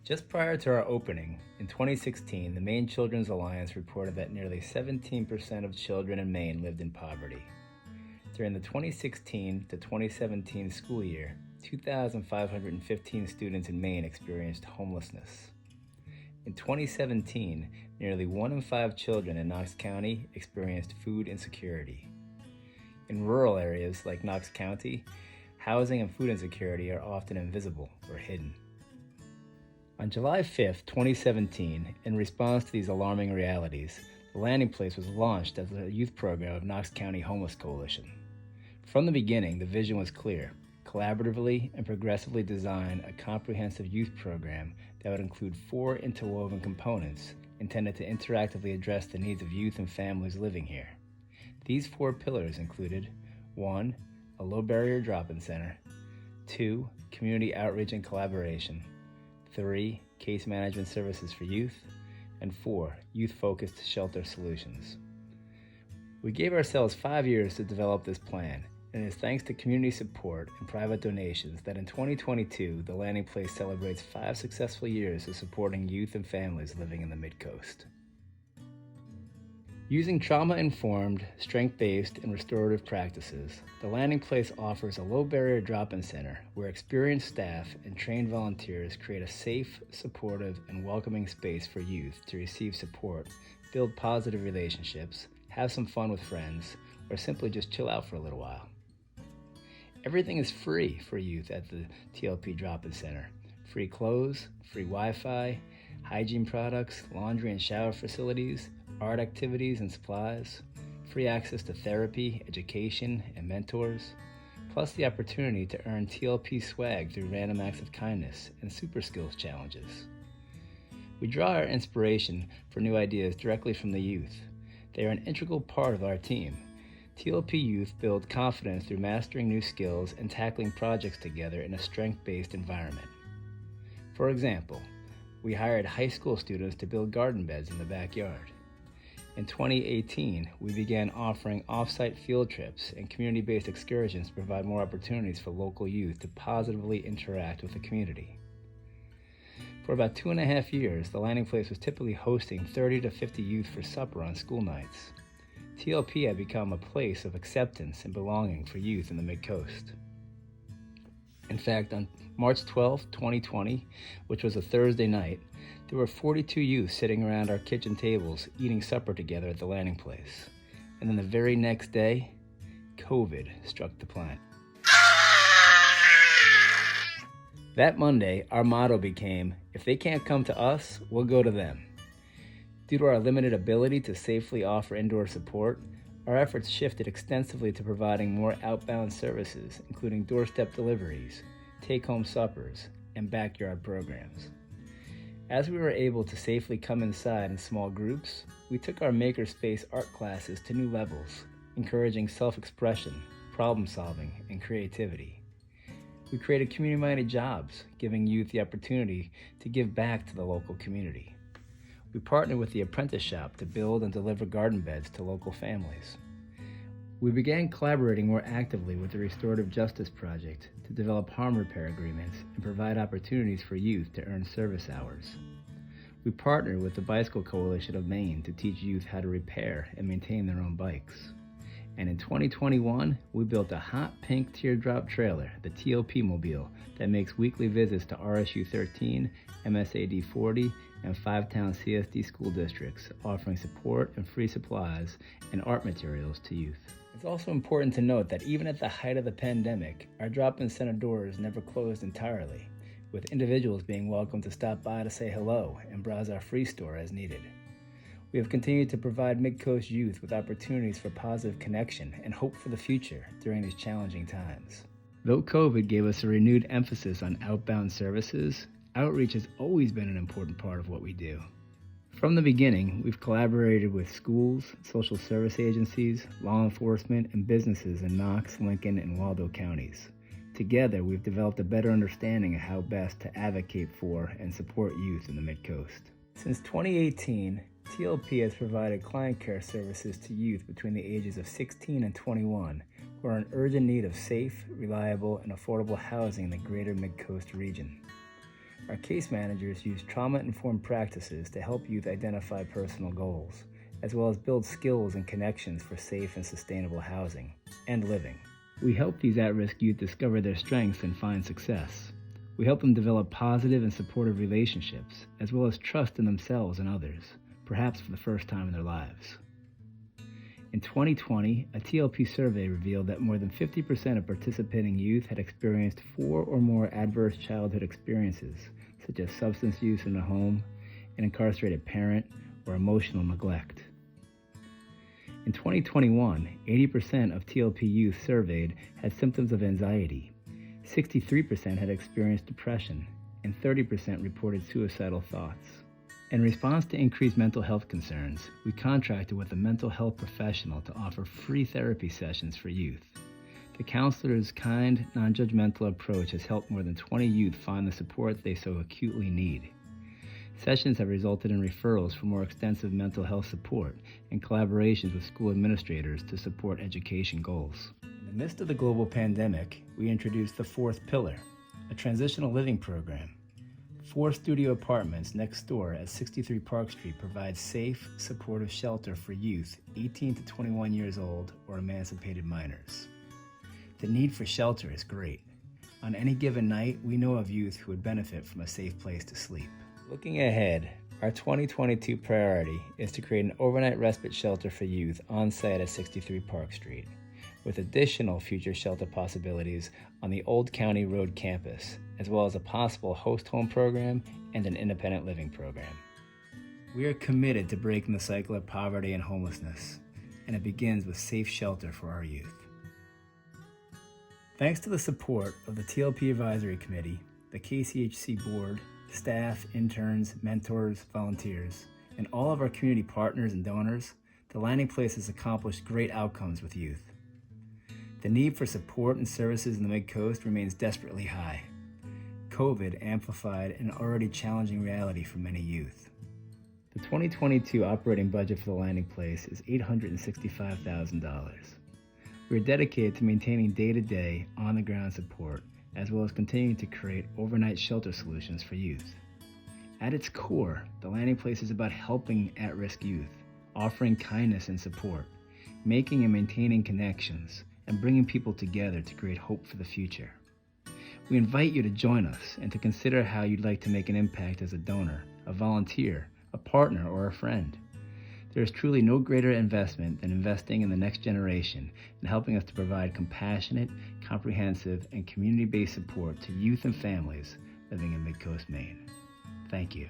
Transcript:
Just prior to our opening, in 2016, the Maine Children's Alliance reported that nearly 17% of children in Maine lived in poverty. During the 2016 to 2017 school year, 2,515 students in Maine experienced homelessness. In 2017, nearly 1 in 5 children in Knox County experienced food insecurity. In rural areas like Knox County, housing and food insecurity are often invisible or hidden. On July 5, 2017, in response to these alarming realities, the Landing Place was launched as a youth program of Knox County Homeless Coalition. From the beginning, the vision was clear: collaboratively and progressively design a comprehensive youth program that would include 4 interwoven components intended to interactively address the needs of youth and families living here. These 4 pillars included 1. A low-barrier drop-in center, 2. Community outreach and collaboration, 3. Case management services for youth, and 4. Youth-focused shelter solutions. We gave ourselves 5 years to develop this plan, and it is thanks to community support and private donations that in 2022, the Landing Place celebrates 5 successful years of supporting youth and families living in the Midcoast. Using trauma-informed, strength-based, and restorative practices, the Landing Place offers a low-barrier drop-in center where experienced staff and trained volunteers create a safe, supportive, and welcoming space for youth to receive support, build positive relationships, have some fun with friends, or simply just chill out for a little while. Everything is free for youth at the TLP Drop-In Center. Free clothes, free Wi-Fi, hygiene products, laundry and shower facilities, art activities and supplies, free access to therapy, education, and mentors, plus the opportunity to earn TLP swag through random acts of kindness and super skills challenges. We draw our inspiration for new ideas directly from the youth. They are an integral part of our team. TLP youth build confidence through mastering new skills and tackling projects together in a strength-based environment. For example, we hired high school students to build garden beds in the backyard. In 2018, we began offering off-site field trips and community-based excursions to provide more opportunities for local youth to positively interact with the community. For about 2.5 years, the Landing Place was typically hosting 30 to 50 youth for supper on school nights. TLP had become a place of acceptance and belonging for youth in the Midcoast. In fact, on March 12, 2020, which was a Thursday night, there were 42 youth sitting around our kitchen tables eating supper together at the Landing Place. And then the very next day, COVID struck the planet. That Monday, our motto became, if they can't come to us, we'll go to them. Due to our limited ability to safely offer indoor support, our efforts shifted extensively to providing more outbound services, including doorstep deliveries, take-home suppers, and backyard programs. As we were able to safely come inside in small groups, we took our makerspace art classes to new levels, encouraging self-expression, problem-solving, and creativity. We created community-minded jobs, giving youth the opportunity to give back to the local community. We partnered with the Apprentice Shop to build and deliver garden beds to local families. We began collaborating more actively with the Restorative Justice Project to develop harm repair agreements and provide opportunities for youth to earn service hours. We partnered with the Bicycle Coalition of Maine to teach youth how to repair and maintain their own bikes. And in 2021, we built a hot pink teardrop trailer, the TLP Mobile, that makes weekly visits to RSU 13, MSAD 40, and 5-town CSD school districts, offering support and free supplies and art materials to youth. It's also important to note that even at the height of the pandemic, our drop-in center doors never closed entirely, with individuals being welcome to stop by to say hello and browse our free store as needed. We have continued to provide Midcoast youth with opportunities for positive connection and hope for the future during these challenging times. Though COVID gave us a renewed emphasis on outbound services, outreach has always been an important part of what we do. From the beginning, we've collaborated with schools, social service agencies, law enforcement, and businesses in Knox, Lincoln, and Waldo counties. Together, we've developed a better understanding of how best to advocate for and support youth in the Midcoast. Since 2018, TLP has provided client care services to youth between the ages of 16 and 21 who are in urgent need of safe, reliable, and affordable housing in the greater Midcoast region. Our case managers use trauma-informed practices to help youth identify personal goals, as well as build skills and connections for safe and sustainable housing and living. We help these at-risk youth discover their strengths and find success. We help them develop positive and supportive relationships, as well as trust in themselves and others, perhaps for the first time in their lives. In 2020, a TLP survey revealed that more than 50% of participating youth had experienced 4 or more adverse childhood experiences, such as substance use in the home, an incarcerated parent, or emotional neglect. In 2021, 80% of TLP youth surveyed had symptoms of anxiety, 63% had experienced depression, and 30% reported suicidal thoughts. In response to increased mental health concerns, we contracted with a mental health professional to offer free therapy sessions for youth. The counselor's kind, non-judgmental approach has helped more than 20 youth find the support they so acutely need. Sessions have resulted in referrals for more extensive mental health support and collaborations with school administrators to support education goals. In the midst of the global pandemic, we introduced the fourth pillar, a transitional living program. 4 studio apartments next door at 63 Park Street provide safe, supportive shelter for youth 18 to 21 years old or emancipated minors. The need for shelter is great. On any given night, we know of youth who would benefit from a safe place to sleep. Looking ahead, our 2022 priority is to create an overnight respite shelter for youth on site at 63 Park Street, with additional future shelter possibilities on the Old County Road campus, as well as a possible host home program and an independent living program. We are committed to breaking the cycle of poverty and homelessness, and it begins with safe shelter for our youth. Thanks to the support of the TLP Advisory Committee, the KCHC Board, staff, interns, mentors, volunteers, and all of our community partners and donors, the Landing Place has accomplished great outcomes with youth. The need for support and services in the Midcoast remains desperately high. COVID amplified an already challenging reality for many youth. The 2022 operating budget for the Landing Place is $865,000. We are dedicated to maintaining day-to-day, on-the-ground support, as well as continuing to create overnight shelter solutions for youth. At its core, the Landing Place is about helping at-risk youth, offering kindness and support, making and maintaining connections, and bringing people together to create hope for the future. We invite you to join us and to consider how you'd like to make an impact as a donor, a volunteer, a partner, or a friend. There is truly no greater investment than investing in the next generation and helping us to provide compassionate, comprehensive, and community-based support to youth and families living in Midcoast, Maine. Thank you.